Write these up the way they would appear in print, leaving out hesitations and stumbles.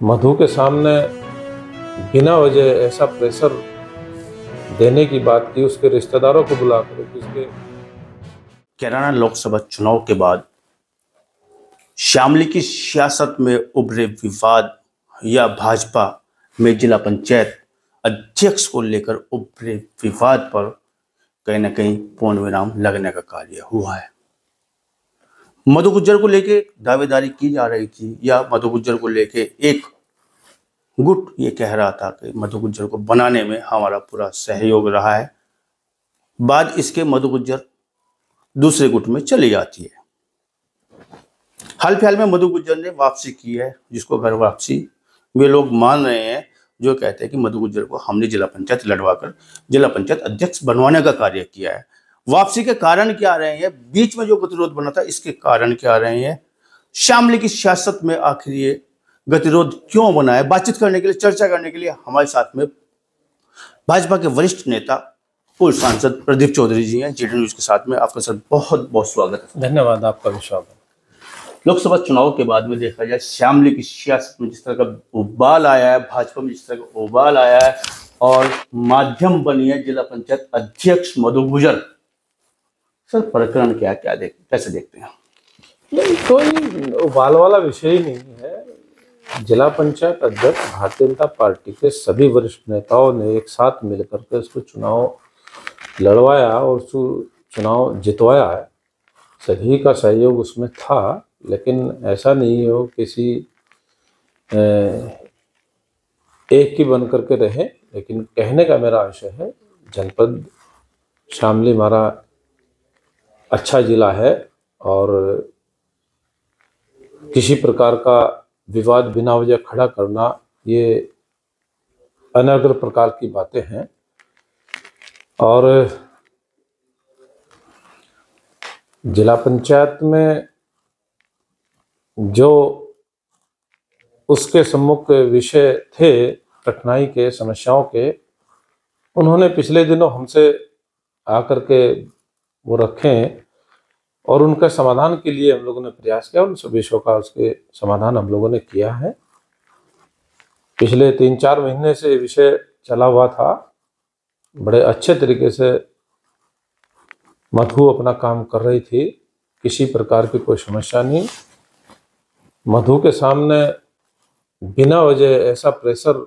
मधु के सामने बिना वजह ऐसा प्रेशर देने की बात की, उसके रिश्तेदारों को बुलाकर उसके कैराना लोकसभा चुनाव के बाद शामली की सियासत में उभरे विवाद या भाजपा में जिला पंचायत अध्यक्ष को लेकर उभरे विवाद पर कहीं ना कहीं पूर्ण विराम लगने का कार्य हुआ है। मधु गुज्जर को लेके दावेदारी की जा रही थी या मधु गुज्जर को लेके एक गुट ये कह रहा था कि मधु गुज्जर को बनाने में हमारा पूरा सहयोग रहा है। बाद इसके मधु गुज्जर दूसरे गुट में चली जाती है। हाल फिलहाल में मधु गुज्जर ने वापसी की है, जिसको घर वापसी वे लोग मान रहे हैं, जो कहते हैं कि मधु गुज्जर को हमने जिला पंचायत लड़वाकर जिला पंचायत अध्यक्ष बनवाने का कार्य किया है। वापसी के कारण क्या आ रहे हैं, बीच में जो गतिरोध बना था इसके कारण क्या आ रहे हैं, शामली की सियासत में आखिर ये गतिरोध क्यों बना है, बातचीत करने के लिए, चर्चा करने के लिए हमारे साथ में भाजपा के वरिष्ठ नेता पूर्व सांसद प्रदीप चौधरी जी हैं। जीडी न्यूज के साथ में आपका सर बहुत बहुत स्वागत है। धन्यवाद, आपका भी स्वागत। लोकसभा चुनाव के बाद में देखा जाए शामली की सियासत में जिस तरह का उबाल आया है, भाजपा में जिस तरह का उबाल आया है और माध्यम बनी है जिला पंचायत अध्यक्ष मधु गुज्जर, सर प्रकरण कैसे देखते हैं? नहीं, कोई उबाल वाला विषय ही नहीं है। जिला पंचायत अध्यक्ष भारतीय जनता पार्टी के सभी वरिष्ठ नेताओं ने एक साथ मिलकर के उसको चुनाव लड़वाया और उसको चुनाव जितवाया है। सभी का सहयोग उसमें था, लेकिन ऐसा नहीं हो किसी एक की बन करके रहे। लेकिन कहने का मेरा आशय है, जनपद शामली हमारा अच्छा जिला है और किसी प्रकार का विवाद बिना वजह खड़ा करना ये अनर्गल प्रकार की बातें हैं। और जिला पंचायत में जो उसके सम्मुख विषय थे, कठिनाई के, समस्याओं के, उन्होंने पिछले दिनों हमसे आकर के वो रखें और उनका समाधान के लिए हम लोगों ने प्रयास किया। उन सब विषयों का उसके समाधान हम लोगों ने किया है। पिछले 3-4 महीने से विषय चला हुआ था। बड़े अच्छे तरीके से मधु अपना काम कर रही थी, किसी प्रकार की कोई समस्या नहीं। मधु के सामने बिना वजह ऐसा प्रेशर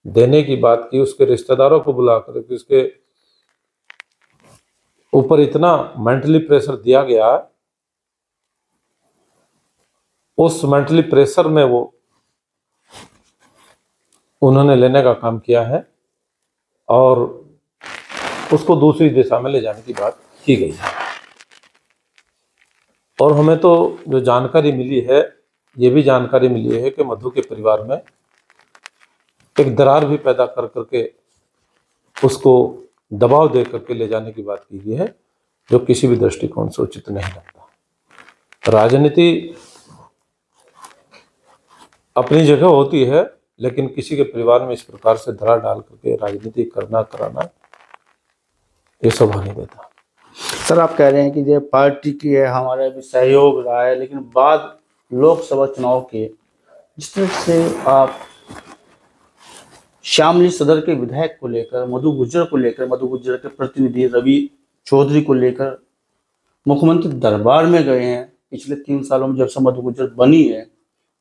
देने की बात की, उसके रिश्तेदारों को बुलाकर कि उसके ऊपर इतना मेंटली प्रेशर दिया गया, उस मेंटली प्रेशर में वो उन्होंने लेने का काम किया है और उसको दूसरी दिशा में ले जाने की बात की गई है। और हमें तो जो जानकारी मिली है, ये भी जानकारी मिली है कि मधु के परिवार में एक दरार भी पैदा कर करके उसको दबाव दे करके ले जाने की बात की गई है, जो किसी भी दृष्टिकोण से उचित नहीं लगता। राजनीति अपनी जगह होती है, लेकिन किसी के परिवार में इस प्रकार से दरार डाल करके राजनीति कराना ये शोभा नहीं देता। सर आप कह रहे हैं कि ये पार्टी की है, हमारा भी सहयोग रहा है, लेकिन बाद लोकसभा चुनाव के जिस तरह से आप शामली सदर के विधायक को लेकर, मधु गुज्जर को लेकर, मधु गुज्जर के प्रतिनिधि रवि चौधरी को लेकर मुख्यमंत्री दरबार में गए हैं। पिछले 3 सालों में जब से मधु गुज्जर बनी है,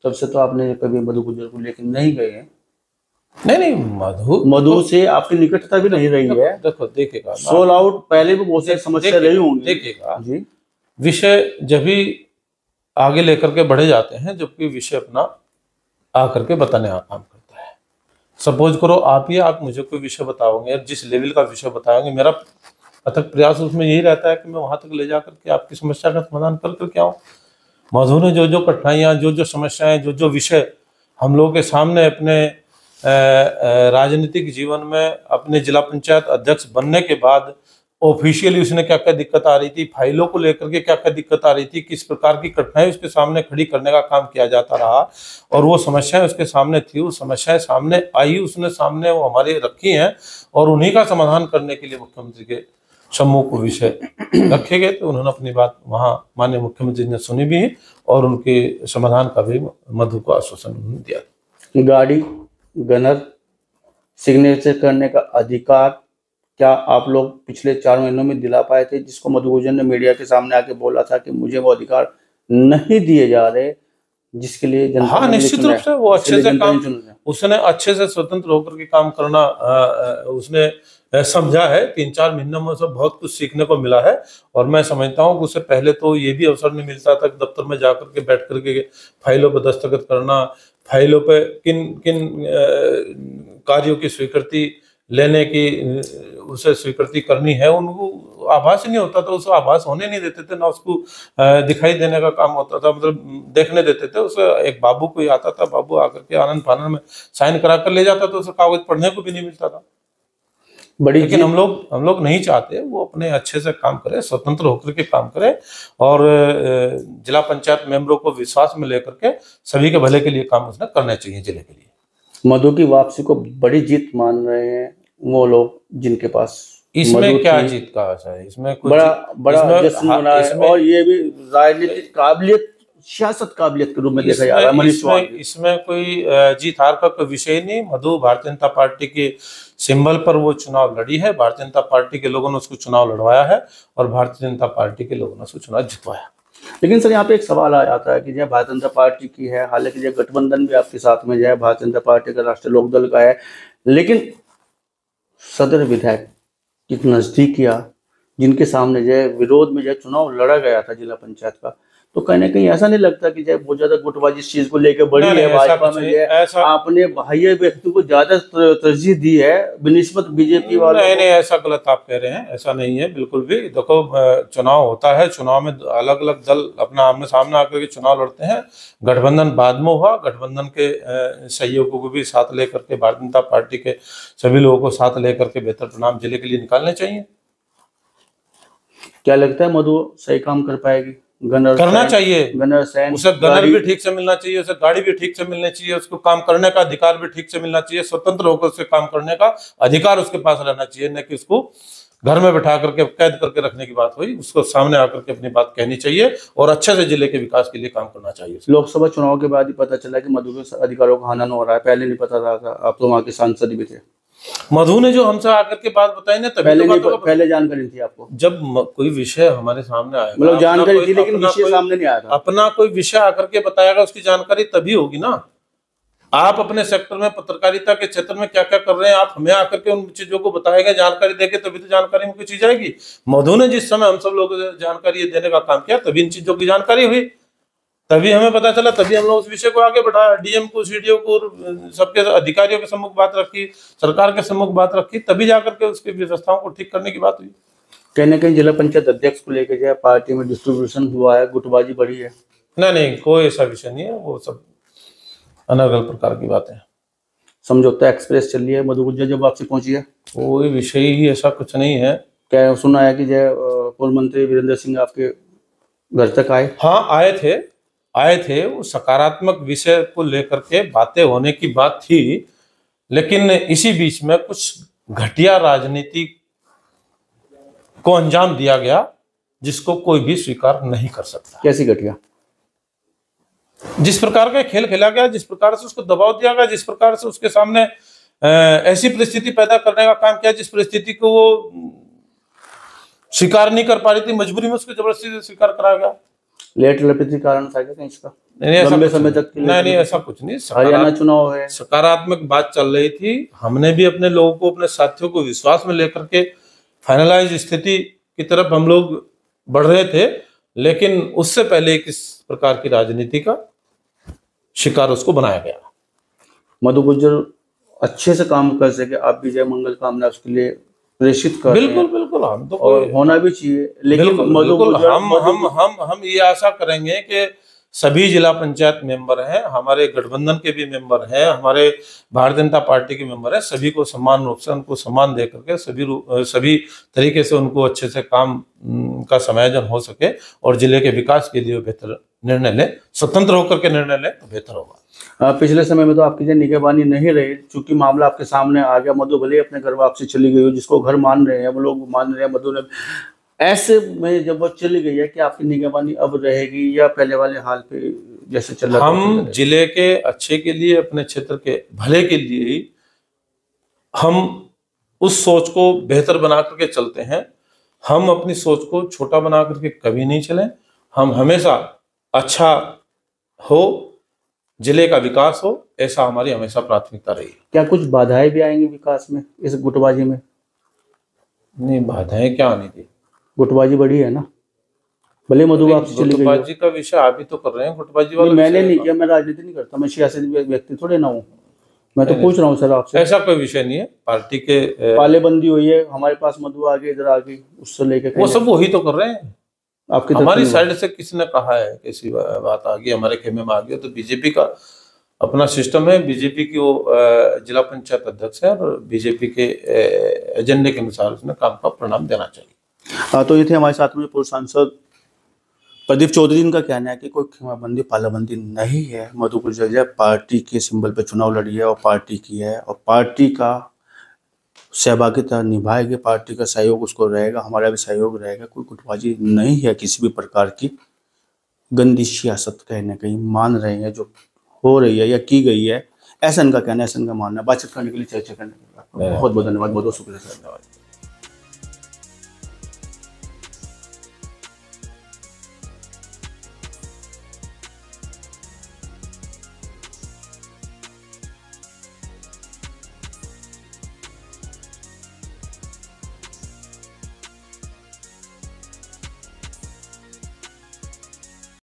तब से तो आपने कभी मधु गुज्जर को लेकर नहीं गए हैं। नहीं, मधु से आपकी निकटता भी नहीं रही है। देखो, देखिएगा, सोल आउट पहले भी बहुत सारी समस्या रही होंगी। देखिएगा जी, विषय जब भी आगे लेकर के बढ़े जाते हैं, जबकि विषय अपना आकर के बताने का काम करता है। सपोज करो आप मुझे कोई विषय बताओगे, जिस लेवल का विषय बताओगे, मेरा अथक प्रयास उसमें यही रहता है कि मैं वहां तक ले जाकर के आपकी समस्या का समाधान कर करके आऊँ। मधु ने जो जो कठिनाइयाँ, जो जो समस्याएं, जो जो विषय हम लोगों के सामने अपने राजनीतिक जीवन में अपने जिला पंचायत अध्यक्ष बनने के बाद ऑफिशियली उसने क्या क्या दिक्कत आ रही थी, फाइलों को लेकर के क्या क्या दिक्कत आ रही थी, किस प्रकार की कठिनाई उसके सामने खड़ी करने का काम किया जाता रहा, और वो समस्याएं उसके सामने थी, वो समस्याएं सामने आई, उसने सामने वो हमारी रखी हैं और उन्हीं का समाधान करने के लिए मुख्यमंत्री के सम्मुख विषय रखे गए। तो उन्होंने अपनी बात वहाँ माननीय मुख्यमंत्री ने सुनी भी और उनके समाधान का भी मधु को आश्वासन दिया। गाड़ी, गनर, सिग्नेचर करने का अधिकार क्या आप लोग पिछले 4 महीनों में दिला पाए थे, जिसको मधु गुर्जर ने मीडिया के सामने आके बोला था कि मुझे वो अधिकार नहीं दिए जा रहे, जिसके लिए जनता हाँ, ने मुझे निश्चित चुना रूप है, से वो इसके अच्छे लिए से जनता काम, ने चुना है। उसने अच्छे से स्वतंत्र होकर के काम करना उसने समझा है। 3-4 महीनों में उसे बहुत कुछ सीखने को मिला है। और मैं समझता हूँ कि उससे पहले तो ये भी अवसर नहीं मिलता था कि दफ्तर में जाकर के बैठ करके फाइलों पर दस्तखत करना, फाइलों पे किन किन कार्यों की स्वीकृति लेने की, उसे स्वीकृति करनी है, उनको आभास ही नहीं होता था। उसको आभास होने नहीं देते थे, ना उसको दिखाई देने का काम होता था, मतलब देखने देते थे उसे। एक बाबू कोई आता था, बाबू आकर के आनंद फानन में साइन करा कर ले जाता था, उसे कागज पढ़ने को भी नहीं मिलता था। बड़ी लेकिन हम लोग नहीं चाहते, वो अपने अच्छे से काम करे, स्वतंत्र होकर के काम करे और जिला पंचायत मेंबरों को विश्वास में लेकर के सभी के भले के लिए काम उसने करने चाहिए जिले के लिए। मधु की वापसी को बड़ी जीत मान रहे हैं वो लोग जिनके पास इसमें क्या जीत का आशा है? इसमें कुछ बड़ा जश्न मना है, और ये भी राजनीतिक काबिलियत, सियासत काबिलियत के रूप में देखा जा रहा है मनीष चौहान। इसमें कोई जीत हार का कोई विषय नहीं। मधु भारतीय जनता पार्टी के सिंबल पर वो चुनाव लड़ी है, भारतीय जनता पार्टी के लोगों ने उसको चुनाव लड़वाया है और भारतीय जनता पार्टी के लोगों ने उसको चुनाव जितवाया। लेकिन सर यहाँ पे एक सवाल आ जाता है कि जय भारतीय जनता पार्टी की है, हालांकि जय गठबंधन भी आपके साथ में जय भारतीय जनता पार्टी का, राष्ट्रीय लोकदल का है, लेकिन सदर विधायक की नजदीकियां जिनके सामने जय विरोध में जय चुनाव लड़ा गया था जिला पंचायत का, तो कहीं ना कहीं ऐसा नहीं लगता कि जय बहुत ज्यादा गुटबाजी इस चीज को लेकर बड़ी है भाजपा में, जय आपने बाह्य व्यक्ति को ज्यादा तरजीह दी है बनिस्बत बीजेपी वालों? नहीं, ऐसा गलत आप कह रहे हैं, ऐसा नहीं है बिल्कुल भी। देखो, चुनाव होता है, चुनाव में अलग अलग दल अपना आमने सामने आकर के चुनाव लड़ते हैं। गठबंधन बाद में हुआ, गठबंधन के सहयोगों को भी साथ लेकर के भारतीय जनता पार्टी के सभी लोगों को साथ लेकर के बेहतर परिणाम जिले के लिए निकालने चाहिए। क्या लगता है मधु सही काम कर पाएगी? गनर करना चाहिए, गनर सैन, उसे गनर भी ठीक से मिलना चाहिए, उसे गाड़ी भी ठीक से मिलनी चाहिए, उसको काम करने का अधिकार भी ठीक से मिलना चाहिए, स्वतंत्र होकर उससे काम करने का अधिकार उसके पास रहना चाहिए, न कि उसको घर में बैठा करके कैद करके रखने की बात हुई। उसको सामने आकर के अपनी बात कहनी चाहिए और अच्छे से जिले के विकास के लिए काम करना चाहिए। लोकसभा चुनाव के बाद ही पता चला कि मधु के अधिकारों का हनन हो रहा है, पहले नहीं पता था, आप तो वहाँ के सांसद भी थे। मधु ने जो हमसे आकर के बात बताई ना, तभी पहले जानकारी थी आपको? जब कोई विषय हमारे सामने आएगा, मतलब जानकारी थी लेकिन विषय सामने नहीं आया था। अपना कोई विषय आकर के बताएगा, उसकी जानकारी तभी होगी ना। आप अपने सेक्टर में, पत्रकारिता के क्षेत्र में क्या क्या कर रहे हैं, आप हमें आकर के उन चीजों को बताएंगे, जानकारी देके, तभी तो जानकारी में कोई चीज आएगी। मधु ने जिस समय हम सब लोग जानकारी देने का काम किया, तभी इन चीजों की जानकारी हुई, तभी हमें पता चला, तभी हम लोग उस विषय को आगे बढ़ाया। डीएम को, सीडीओ को, सबके अधिकारियों के सम्मुख बात रखी, सरकार के सम्मुख बात रखी, तभी जाकर के उसकी व्यवस्थाओं को ठीक करने की बात हुई। कहीं ना कहीं जिला पंचायत अध्यक्ष को लेकर जाए पार्टी में डिस्ट्रीब्यूशन हुआ है, गुटबाजी बढ़ी है? नहीं, कोई ऐसा विषय नहीं है, वो सब अलग अलग प्रकार की बातें हैं। समझौता एक्सप्रेस चल रही है, मधु गुर्जर जब आपसे पहुंची है? कोई विषय ही ऐसा कुछ नहीं है। क्या सुना है कि जय पूर्व मंत्री वीरेंद्र सिंह आपके घर तक आए? हाँ, आए थे। वो सकारात्मक विषय को लेकर के बातें होने की बात थी, लेकिन इसी बीच में कुछ घटिया राजनीति को अंजाम दिया गया, जिसको कोई भी स्वीकार नहीं कर सकता। कैसी घटिया? जिस प्रकार का खेल खेला गया, जिस प्रकार से उसको दबाव दिया गया, जिस प्रकार से उसके सामने ऐसी परिस्थिति पैदा करने का काम किया जिस परिस्थिति को वो स्वीकार नहीं कर पा रही थी, मजबूरी में उसको जबरदस्ती से स्वीकार कराया गया। लेट लपेटी कारण था क्या कहीं इसका? लंबे समय तक? नहीं, ऐसा कुछ नहीं। हरियाणा चुनाव है, सकारात्मक बात चल रही थी। हमने भी अपने लोगों को, अपने साथियों को विश्वास में लेकर के फाइनलाइज स्थिति की तरफ हम लोग बढ़ रहे थे, लेकिन उससे पहले किस प्रकार की राजनीति का शिकार उसको बनाया गया। मधु गुर्जर अच्छे से काम कर सके, आप भी जय मंगल कामना उसके लिए प्रेषित कर। बिल्कुल, हम तो और होना भी चाहिए, लेकिन हम ये आशा करेंगे कि सभी जिला पंचायत मेंबर हैं, हमारे गठबंधन के भी मेंबर हैं, हमारे भारतीय जनता पार्टी के मेंबर हैं, सभी को समान रूप से उनको सम्मान दे करके सभी तरीके से उनको अच्छे से काम का समायोजन हो सके और जिले के विकास के लिए बेहतर निर्णय लें, स्वतंत्र होकर के निर्णय लें तो बेहतर होगा। पिछले समय में तो आपकी जो निगहबानी नहीं रही, चूंकि मामला आपके सामने आ गया, मधु भले अपने घर वापसी चली गई हो, जिसको घर मान रहे हैं वो लोग मान रहे हैं, मधु ने ऐसे में जब वो चली गई है कि आपकी निगरानी अब रहेगी या पहले वाले हाल पे जैसे चल रहा था हम जिले के अच्छे के लिए, अपने क्षेत्र के भले के लिए ही हम उस सोच को बेहतर बना करके चलते हैं। हम अपनी सोच को छोटा बना करके कभी नहीं चले। हम हमेशा अच्छा हो, जिले का विकास हो, ऐसा हमारी हमेशा प्राथमिकता रही। क्या कुछ बाधाएं भी आएंगी विकास में इस गुटबाजी में? नहीं, बाधाएं क्या आनी थी? गुटबाजी बढ़ी है ना, भले मधु आपसे चली गई हो। गुटबाजी का विषय आप ही तो कर रहे हैं। गुटबाजी वाला मैंने नहीं किया, मैं राजनीति नहीं करता, मैं सियासी व्यक्ति थोड़े ना हूँ। मैं तो पूछ रहा हूँ सर आपसे। ऐसा कोई विषय नहीं है। पार्टी के पालेबंदी हुई है, हमारे पास मधु आ गई, इधर आ गई, उससे लेके वो सब वही तो कर रहे हैं। आपकी हमारी साइड से किसी ने कहा है किसी बात आ गई, हमारे खेमे में आ गई, तो बीजेपी का अपना सिस्टम है। बीजेपी की वो जिला पंचायत अध्यक्ष है और बीजेपी के एजेंडे के अनुसार उसने काम का परिणाम देना चाहिए। हाँ, तो ये थे हमारे साथ में पूर्व सांसद प्रदीप चौधरी। इनका कहना है कि कोई खेमाबंदी पालाबंदी नहीं है। मधु गुजरिया पार्टी के सिंबल पे चुनाव लड़ी है और पार्टी की है और पार्टी का सहभागिता निभाएगी, पार्टी का सहयोग उसको रहेगा, हमारा भी सहयोग रहेगा। कोई गुटबाजी नहीं है किसी भी प्रकार की। गंदी सियासत कहीं ना कहीं मान रहे हैं जो हो रही है या की गई है, ऐसा इनका कहना है, ऐसा इनका मानना है। बातचीत करने के लिए, चर्चा करने के लिए बहुत बहुत धन्यवाद, बहुत बहुत शुक्रिया सर।